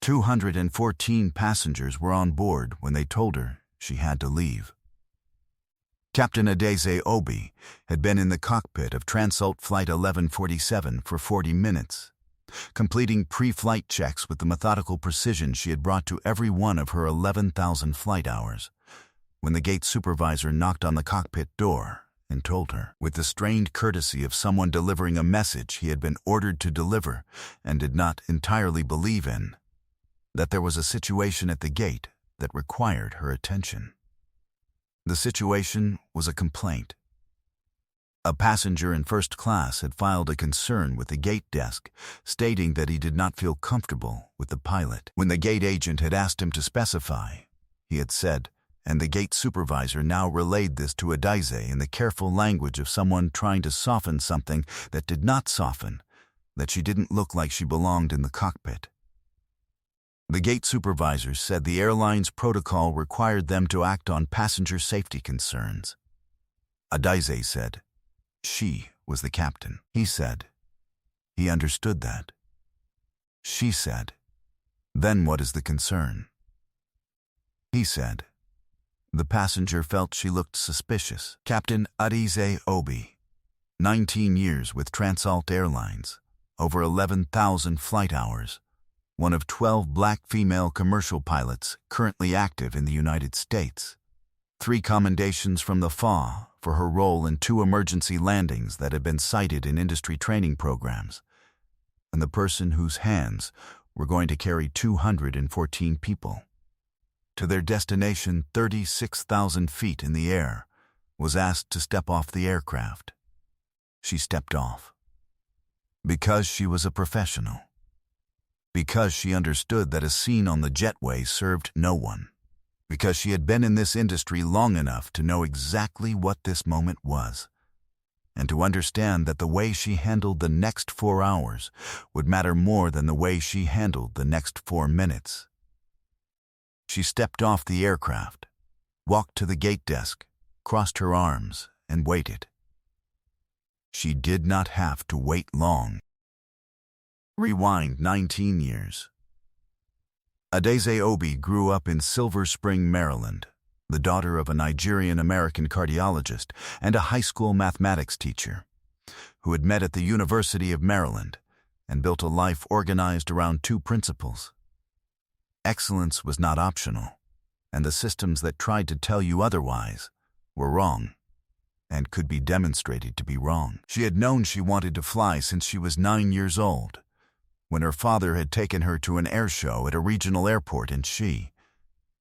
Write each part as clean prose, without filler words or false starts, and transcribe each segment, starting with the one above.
214 passengers were on board when they told her she had to leave. Captain Adeze Obi had been in the cockpit of Transalt Flight 1147 for 40 minutes, completing pre-flight checks with the methodical precision she had brought to every one of her 11,000 flight hours, when the gate supervisor knocked on the cockpit door and told her, with the strained courtesy of someone delivering a message he had been ordered to deliver and did not entirely believe in, that there was a situation at the gate that required her attention. The situation was a complaint. A passenger in first class had filed a concern with the gate desk, stating that he did not feel comfortable with the pilot. When the gate agent had asked him to specify, he had said, and the gate supervisor now relayed this to Adeze in the careful language of someone trying to soften something that did not soften, that she didn't look like she belonged in the cockpit. The gate supervisor said the airline's protocol required them to act on passenger safety concerns. Adeze said she was the captain. He said he understood that. She said, then what is the concern? He said the passenger felt she looked suspicious. Captain Adeze Obi, 19 years with Transalt Airlines, over 11,000 flight hours, one of 12 black female commercial pilots currently active in the United States. 3 commendations from the FAA for her role in 2 emergency landings that had been cited in industry training programs, and the person whose hands were going to carry 214 people to their destination 36,000 feet in the air, was asked to step off the aircraft. She stepped off. Because she was a professional. Because she understood that a scene on the jetway served no one. Because she had been in this industry long enough to know exactly what this moment was, and to understand that the way she handled the next 4 hours would matter more than the way she handled the next 4 minutes. She stepped off the aircraft, walked to the gate desk, crossed her arms, and waited. She did not have to wait long. Rewind 19 years. Adeze Obi grew up in Silver Spring, Maryland, the daughter of a Nigerian-American cardiologist and a high school mathematics teacher, who had met at the University of Maryland and built a life organized around 2 principles. Excellence was not optional, and the systems that tried to tell you otherwise were wrong, and could be demonstrated to be wrong. She had known she wanted to fly since she was 9 years old, when her father had taken her to an air show at a regional airport, and she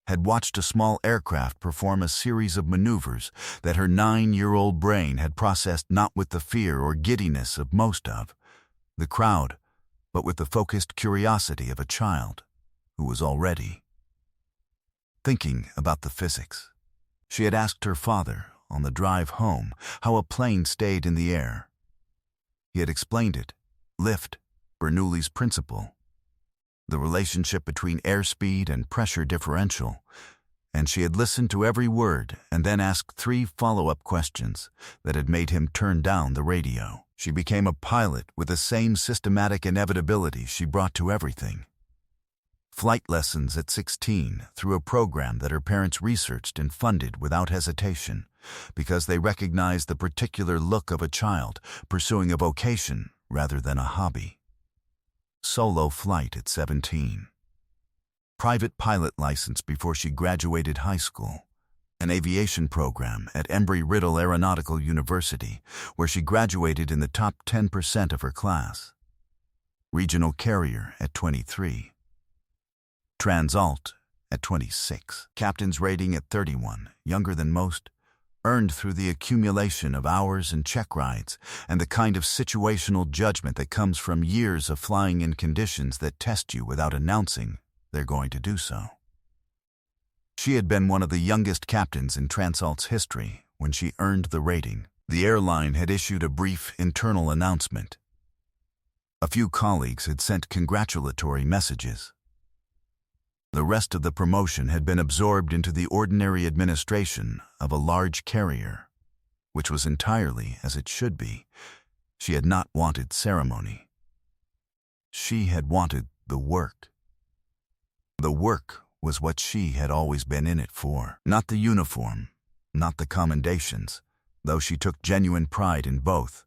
had watched a small aircraft perform a series of maneuvers that her 9-year-old brain had processed not with the fear or giddiness of most of the crowd, but with the focused curiosity of a child who was already thinking about the physics. She had asked her father, on the drive home, how a plane stayed in the air. He had explained it, lift, Bernoulli's principle, the relationship between airspeed and pressure differential, and she had listened to every word and then asked 3 follow-up questions that had made him turn down the radio. She became a pilot with the same systematic inevitability she brought to everything. Flight lessons at 16 through a program that her parents researched and funded without hesitation, because they recognized the particular look of a child pursuing a vocation rather than a hobby. Solo flight at 17. Private pilot license before she graduated high school. An aviation program at Embry-Riddle Aeronautical University, where she graduated in the top 10% of her class. Regional carrier at 23. Transalt at 26. Captain's rating at 31, younger than most, earned through the accumulation of hours and check rides and the kind of situational judgment that comes from years of flying in conditions that test you without announcing they're going to do so. She had been one of the youngest captains in Transalt's history when she earned the rating. The airline had issued a brief internal announcement. A few colleagues had sent congratulatory messages. The rest of the promotion had been absorbed into the ordinary administration of a large carrier, which was entirely as it should be. She had not wanted ceremony. She had wanted the work. The work was what she had always been in it for. Not the uniform, not the commendations, though she took genuine pride in both,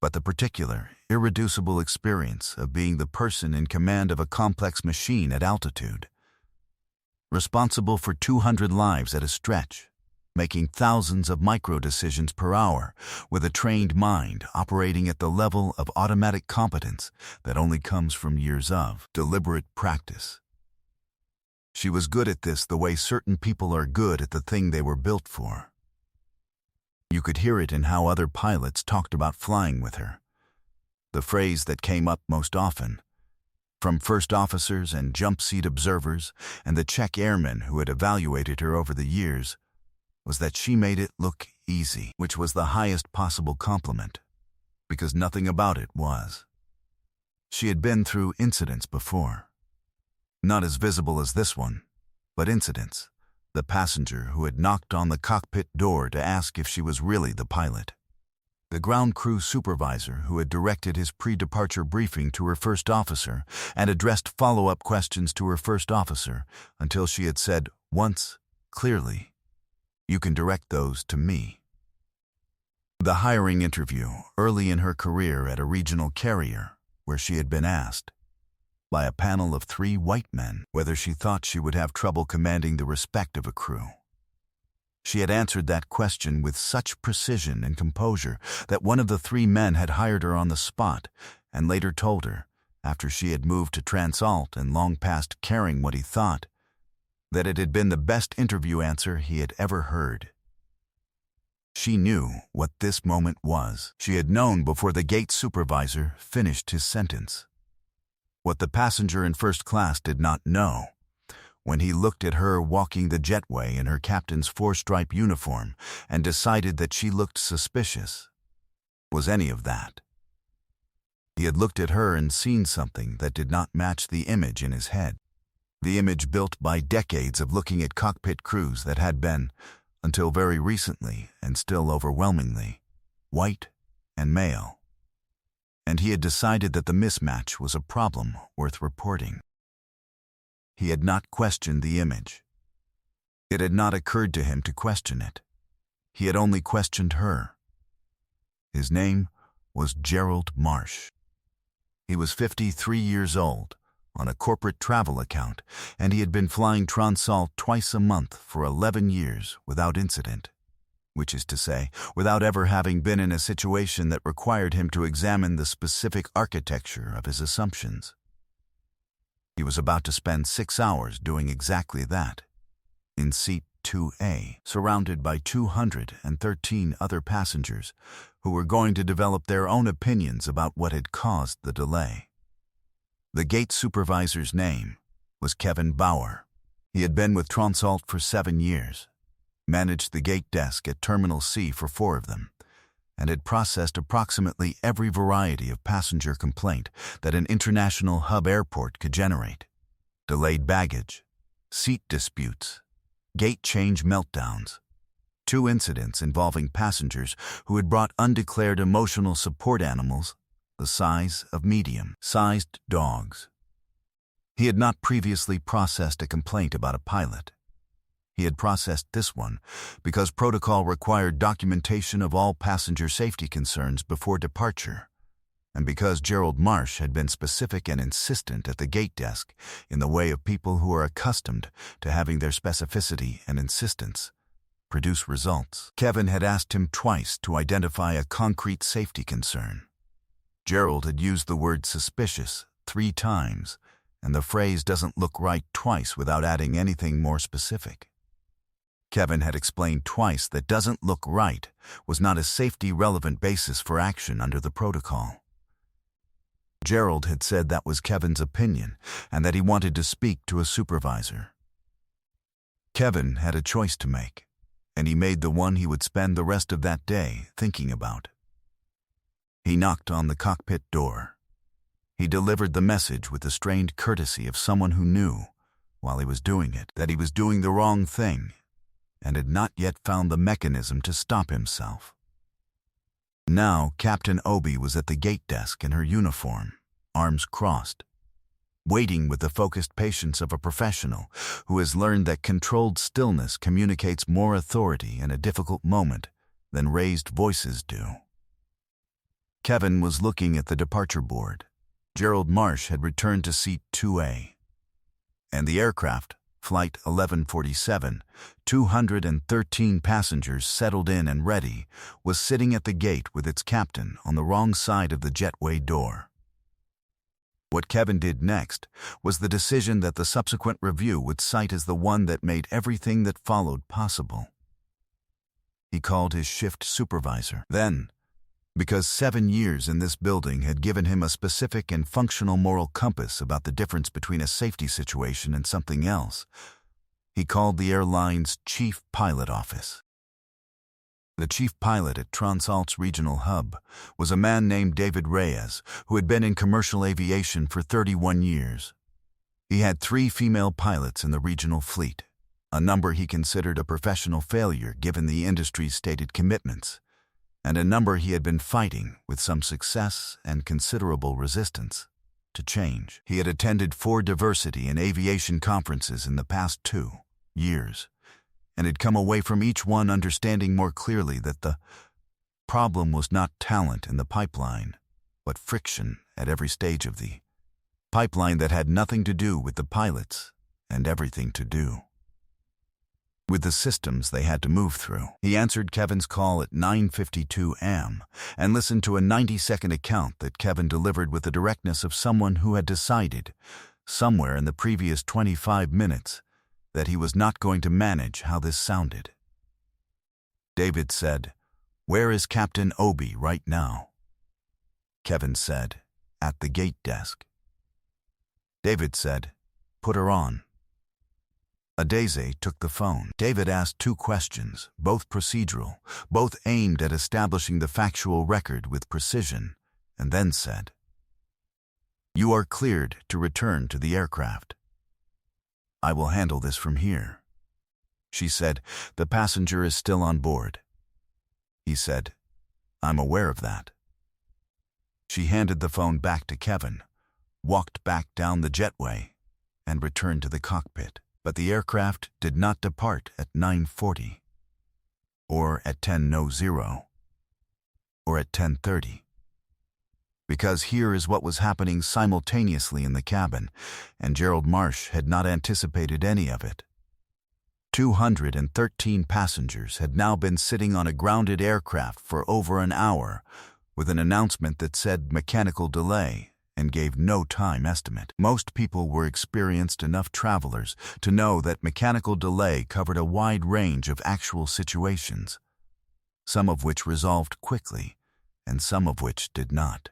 but the particular, irreducible experience of being the person in command of a complex machine at altitude, responsible for 200 lives at a stretch, making thousands of micro-decisions per hour with a trained mind operating at the level of automatic competence that only comes from years of deliberate practice. She was good at this the way certain people are good at the thing they were built for. You could hear it in how other pilots talked about flying with her. The phrase that came up most often, from first officers and jump seat observers and the check airmen who had evaluated her over the years, was that she made it look easy, which was the highest possible compliment, because nothing about it was. She had been through incidents before. Not as visible as this one, but incidents. The passenger who had knocked on the cockpit door to ask if she was really the pilot. The ground crew supervisor who had directed his pre-departure briefing to her first officer and addressed follow-up questions to her first officer until she had said once, clearly, "You can direct those to me." The hiring interview early in her career at a regional carrier where she had been asked, by a panel of 3 white men, whether she thought she would have trouble commanding the respect of a crew. She had answered that question with such precision and composure that one of the 3 men had hired her on the spot and later told her, after she had moved to Transalt and long past caring what he thought, that it had been the best interview answer he had ever heard. She knew what this moment was. She had known before the gate supervisor finished his sentence. What the passenger in first class did not know, when he looked at her walking the jetway in her captain's 4-stripe uniform and decided that she looked suspicious, was any of that. He had looked at her and seen something that did not match the image in his head. The image built by decades of looking at cockpit crews that had been, until very recently and still overwhelmingly, white and male. And he had decided that the mismatch was a problem worth reporting. He had not questioned the image. It had not occurred to him to question it. He had only questioned her. His name was Gerald Marsh. He was 53 years old, on a corporate travel account, and he had been flying Transalt twice a month for 11 years without incident, which is to say, without ever having been in a situation that required him to examine the specific architecture of his assumptions. He was about to spend 6 hours doing exactly that, in seat 2A, surrounded by 213 other passengers who were going to develop their own opinions about what had caused the delay. The gate supervisor's name was Kevin Bauer. He had been with Transalt for 7 years, managed the gate desk at Terminal C for 4 of them, and had processed approximately every variety of passenger complaint that an international hub airport could generate. Delayed baggage, seat disputes, gate change meltdowns, 2 incidents involving passengers who had brought undeclared emotional support animals the size of medium-sized dogs. He had not previously processed a complaint about a pilot. He had processed this one because protocol required documentation of all passenger safety concerns before departure, and because Gerald Marsh had been specific and insistent at the gate desk in the way of people who are accustomed to having their specificity and insistence produce results. Kevin had asked him twice to identify a concrete safety concern. Gerald had used the word suspicious 3 times, and the phrase doesn't look right twice without adding anything more specific. Kevin had explained twice that doesn't look right was not a safety-relevant basis for action under the protocol. Gerald had said that was Kevin's opinion and that he wanted to speak to a supervisor. Kevin had a choice to make, and he made the one he would spend the rest of that day thinking about. He knocked on the cockpit door. He delivered the message with the strained courtesy of someone who knew, while he was doing it, that he was doing the wrong thing and had not yet found the mechanism to stop himself. Now Captain Obi was at the gate desk in her uniform, arms crossed. waiting with the focused patience of a professional who has learned that controlled stillness communicates more authority in a difficult moment than raised voices do. Kevin was looking at the departure board. Gerald Marsh had returned to seat 2A. And the aircraft, Flight 1147, 213 passengers settled in and ready, was sitting at the gate with its captain on the wrong side of the jetway door. What Kevin did next was the decision that the subsequent review would cite as the one that made everything that followed possible. He called his shift supervisor. Then, because 7 years in this building had given him a specific and functional moral compass about the difference between a safety situation and something else, he called the airline's chief pilot office. The chief pilot at Transalt's regional hub was a man named David Reyes, who had been in commercial aviation for 31 years. He had 3 female pilots in the regional fleet, a number he considered a professional failure given the industry's stated commitments, and a number he had been fighting, with some success and considerable resistance, to change. He had attended 4 diversity and aviation conferences in the past 2 years, and had come away from each one understanding more clearly that the problem was not talent in the pipeline, but friction at every stage of the pipeline that had nothing to do with the pilots and everything to do with the systems they had to move through. He answered Kevin's call at 9:52 a.m. and listened to a 90-second account that Kevin delivered with the directness of someone who had decided, somewhere in the previous 25 minutes, that he was not going to manage how this sounded. David said, "Where is Captain Obi right now?" Kevin said, "At the gate desk." David said, "Put her on." Adeze took the phone. David asked 2 questions, both procedural, both aimed at establishing the factual record with precision, and then said, "You are cleared to return to the aircraft." "I will handle this from here." She said, "The passenger is still on board." He said, "I'm aware of that." She handed the phone back to Kevin, walked back down the jetway, and returned to the cockpit. But the aircraft did not depart at 9:40, or at 10:00, or at 10:30. Because here is what was happening simultaneously in the cabin, and Gerald Marsh had not anticipated any of it. 213 passengers had now been sitting on a grounded aircraft for over an hour, with an announcement that said mechanical delay and gave no time estimate. Most people were experienced enough travelers to know that mechanical delay covered a wide range of actual situations, some of which resolved quickly, and some of which did not.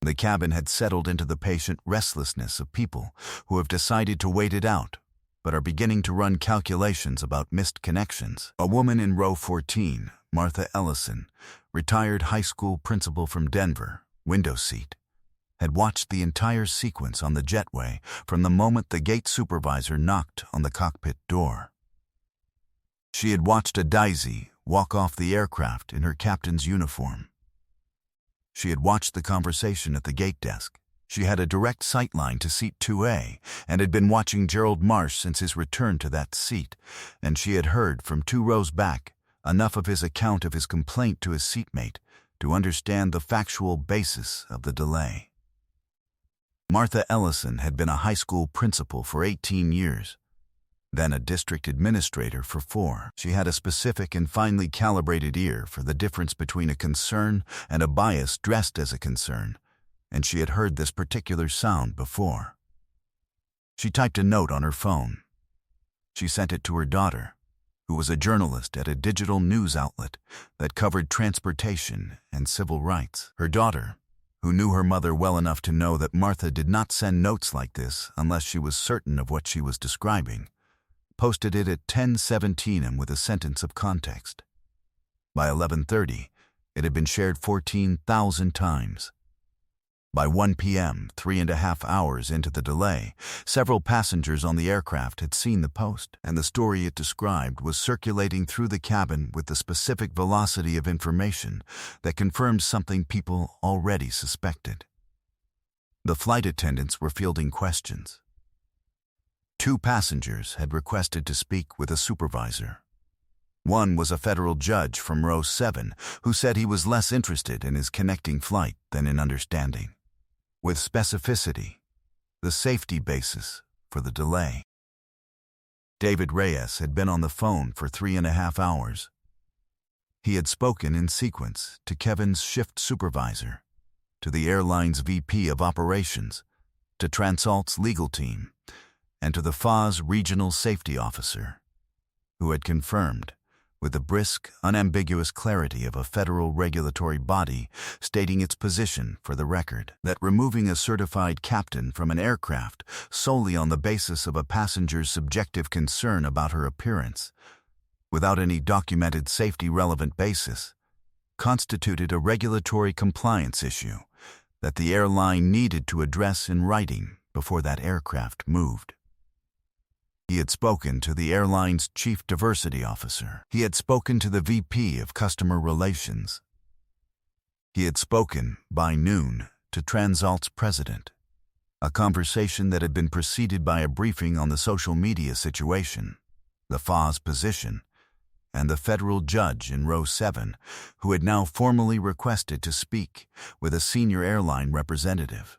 The cabin had settled into the patient restlessness of people who have decided to wait it out, but are beginning to run calculations about missed connections. A woman in row 14, Martha Ellison, retired high school principal from Denver, window seat, had watched the entire sequence on the jetway from the moment the gate supervisor knocked on the cockpit door. She had watched Adeze walk off the aircraft in her captain's uniform. She had watched the conversation at the gate desk. She had a direct sightline to seat 2A and had been watching Gerald Marsh since his return to that seat, and she had heard from 2 rows back enough of his account of his complaint to his seatmate to understand the factual basis of the delay. Martha Ellison had been a high school principal for 18 years, then a district administrator for 4. She had a specific and finely calibrated ear for the difference between a concern and a bias dressed as a concern, and she had heard this particular sound before. She typed a note on her phone. She sent it to her daughter, who was a journalist at a digital news outlet that covered transportation and civil rights. Her daughter, who knew her mother well enough to know that Martha did not send notes like this unless she was certain of what she was describing, posted it at 10:17 a.m. with a sentence of context. By 11:30, it had been shared 14,000 times. By 1 p.m., 3.5 hours into the delay, several passengers on the aircraft had seen the post, and the story it described was circulating through the cabin with the specific velocity of information that confirmed something people already suspected. The flight attendants were fielding questions. 2 passengers had requested to speak with a supervisor. One was a federal judge from row 7 who said he was less interested in his connecting flight than in understanding, with specificity, the safety basis for the delay. David Reyes had been on the phone for 3.5 hours. He had spoken in sequence to Kevin's shift supervisor, to the airline's VP of operations, to Transalt's legal team, and to the FAA's regional safety officer, who had confirmed, with the brisk, unambiguous clarity of a federal regulatory body stating its position for the record, that removing a certified captain from an aircraft solely on the basis of a passenger's subjective concern about her appearance, without any documented safety-relevant basis, constituted a regulatory compliance issue that the airline needed to address in writing before that aircraft moved. He had spoken to the airline's chief diversity officer. He had spoken to the VP of customer relations. He had spoken, by noon, to Transalt's president, a conversation that had been preceded by a briefing on the social media situation, the FAA's position, and the federal judge in row 7, who had now formally requested to speak with a senior airline representative.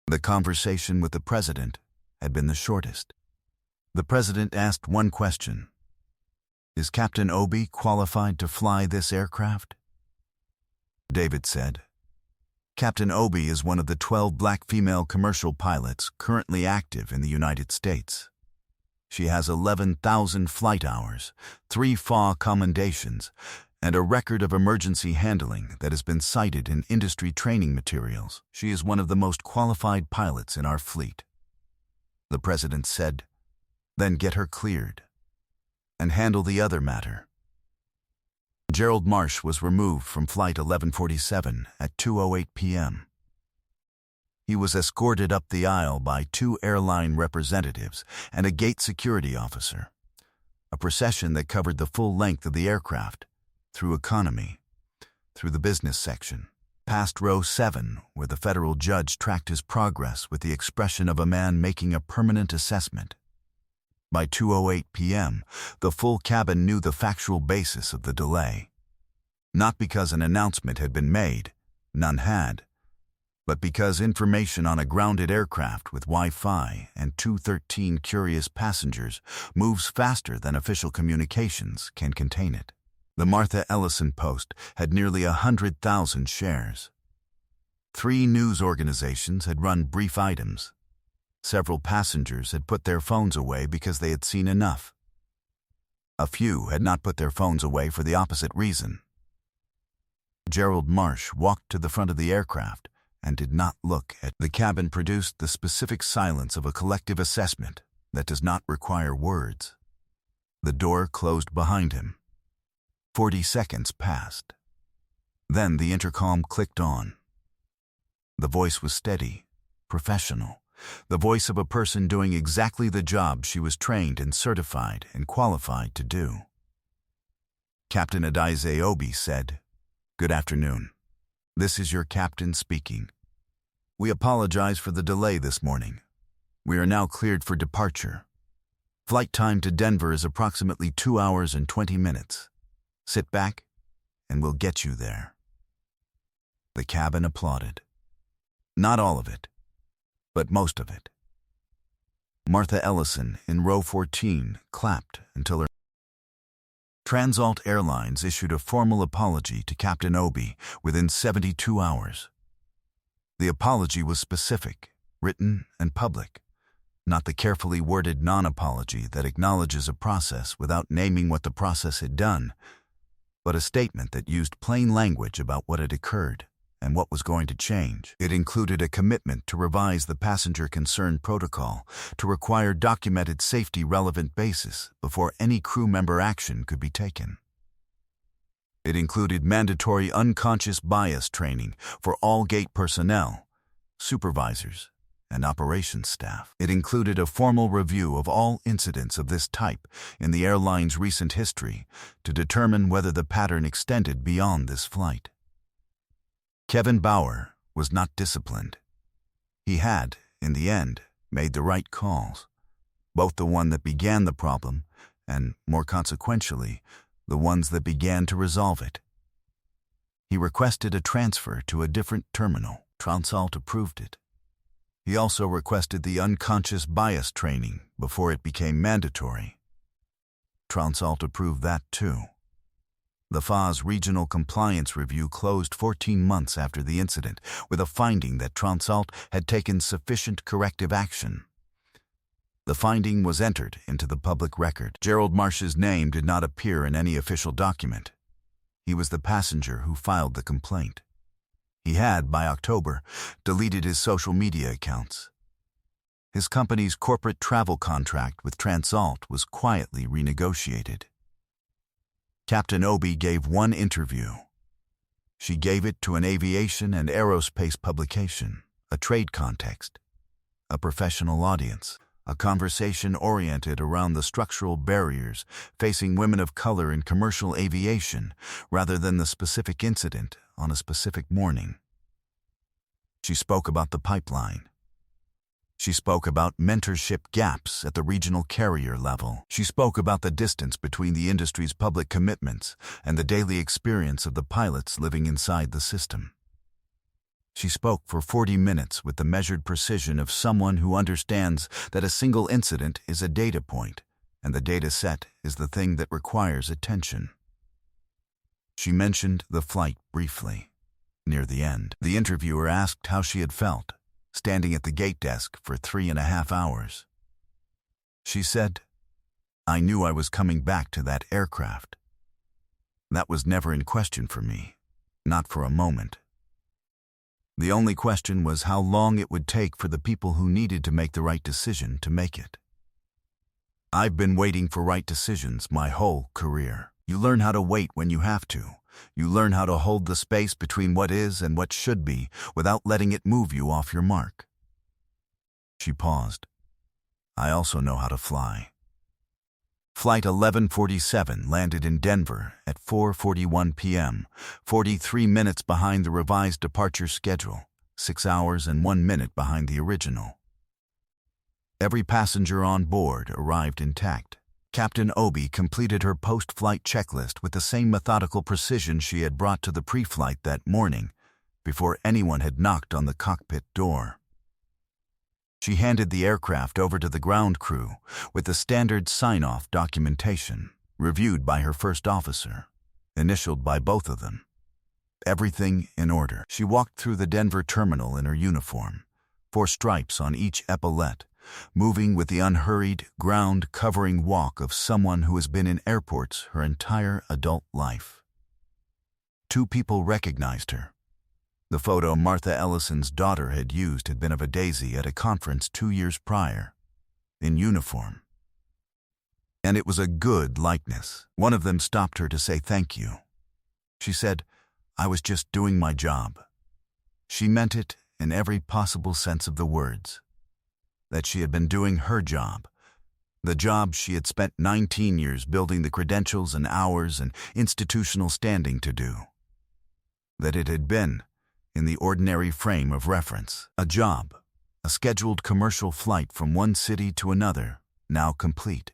The conversation with the president had been the shortest. The president asked one question: "Is Captain Obi qualified to fly this aircraft?" David said, "Captain Obi is one of the 12 black female commercial pilots currently active in the United States. She has 11,000 flight hours, 3 FAA commendations, and a record of emergency handling that has been cited in industry training materials. She is one of the most qualified pilots in our fleet." The president said, "Then get her cleared and handle the other matter." Gerald Marsh was removed from Flight 1147 at 2:08 p.m. He was escorted up the aisle by 2 airline representatives and a gate security officer, a procession that covered the full length of the aircraft, through economy, through the business section, past row 7, where the federal judge tracked his progress with the expression of a man making a permanent assessment. By 2:08 p.m., the full cabin knew the factual basis of the delay. Not because an announcement had been made, none had, but because information on a grounded aircraft with Wi-Fi and 213 curious passengers moves faster than official communications can contain it. The Martha Ellison Post had nearly 100,000 shares. 3 news organizations had run brief items. Several passengers had put their phones away because they had seen enough. A few had not put their phones away for the opposite reason. Gerald Marsh walked to the front of the aircraft and did not look at the cabin. Produced the specific silence of a collective assessment that does not require words. The door closed behind him. 40 seconds passed. Then the intercom clicked on. The voice was steady, professional. The voice of a person doing exactly the job she was trained and certified and qualified to do. Captain Adaize Obi said, "Good afternoon. This is your captain speaking. We apologize for the delay this morning. We are now cleared for departure. Flight time to Denver is approximately 2 hours and 20 minutes. Sit back, and we'll get you there." The cabin applauded. Not all of it, but most of it. Martha Ellison in row 14 clapped until her... Transalt Airlines issued a formal apology to Captain Obi within 72 hours. The apology was specific, written, and public, not the carefully worded non-apology that acknowledges a process without naming what the process had done, but a statement that used plain language about what had occurred and what was going to change. It included a commitment to revise the passenger concern protocol to require documented safety-relevant basis before any crew member action could be taken. It included mandatory unconscious bias training for all gate personnel, supervisors, and operations staff. It included a formal review of all incidents of this type in the airline's recent history to determine whether the pattern extended beyond this flight. Kevin Bauer was not disciplined. He had, in the end, made the right calls, both the one that began the problem and, more consequentially, the ones that began to resolve it. He requested a transfer to a different terminal. Transalt approved it. He also requested the unconscious bias training before it became mandatory. Transalt approved that too. The FA's Regional Compliance Review closed 14 months after the incident, with a finding that Transalt had taken sufficient corrective action. The finding was entered into the public record. Gerald Marsh's name did not appear in any official document. He was the passenger who filed the complaint. He had, by October, deleted his social media accounts. His company's corporate travel contract with Transalt was quietly renegotiated. Captain Obi gave one interview. She gave it to an aviation and aerospace publication, a trade context, a professional audience, a conversation oriented around the structural barriers facing women of color in commercial aviation rather than the specific incident on a specific morning. She spoke about the pipeline. She spoke about mentorship gaps at the regional carrier level. She spoke about the distance between the industry's public commitments and the daily experience of the pilots living inside the system. She spoke for 40 minutes with the measured precision of someone who understands that a single incident is a data point, and the data set is the thing that requires attention. She mentioned the flight briefly. Near the end, the interviewer asked how she had felt, standing at the gate desk for 3.5 hours. She said, "I knew I was coming back to that aircraft. That was never in question for me, not for a moment. The only question was how long it would take for the people who needed to make the right decision to make it. I've been waiting for right decisions my whole career. You learn how to wait when you have to. You learn how to hold the space between what is and what should be without letting it move you off your mark." She paused. "I also know how to fly." Flight 1147 landed in Denver at 4:41 p.m., 43 minutes behind the revised departure schedule, 6 hours and 1 minute behind the original. Every passenger on board arrived intact. Captain Obi completed her post-flight checklist with the same methodical precision she had brought to the pre-flight that morning, before anyone had knocked on the cockpit door. She handed the aircraft over to the ground crew with the standard sign-off documentation, reviewed by her first officer, initialed by both of them. Everything in order. She walked through the Denver terminal in her uniform, 4 stripes on each epaulette, moving with the unhurried, ground-covering walk of someone who has been in airports her entire adult life. 2 people recognized her. The photo Martha Ellison's daughter had used had been of a daisy at a conference 2 years prior, in uniform. And it was a good likeness. One of them stopped her to say thank you. She said, "I was just doing my job." She meant it in every possible sense of the words. That she had been doing her job, the job she had spent 19 years building the credentials and hours and institutional standing to do. That it had been, in the ordinary frame of reference, a job, a scheduled commercial flight from one city to another, now complete.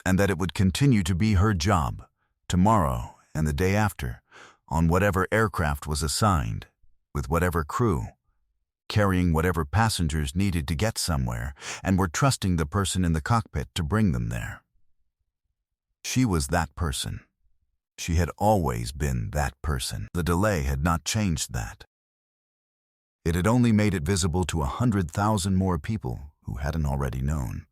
And that it would continue to be her job, tomorrow and the day after, on whatever aircraft was assigned, with whatever crew, carrying whatever passengers needed to get somewhere, and were trusting the person in the cockpit to bring them there. She was that person. She had always been that person. The delay had not changed that. It had only made it visible to 100,000 more people who hadn't already known.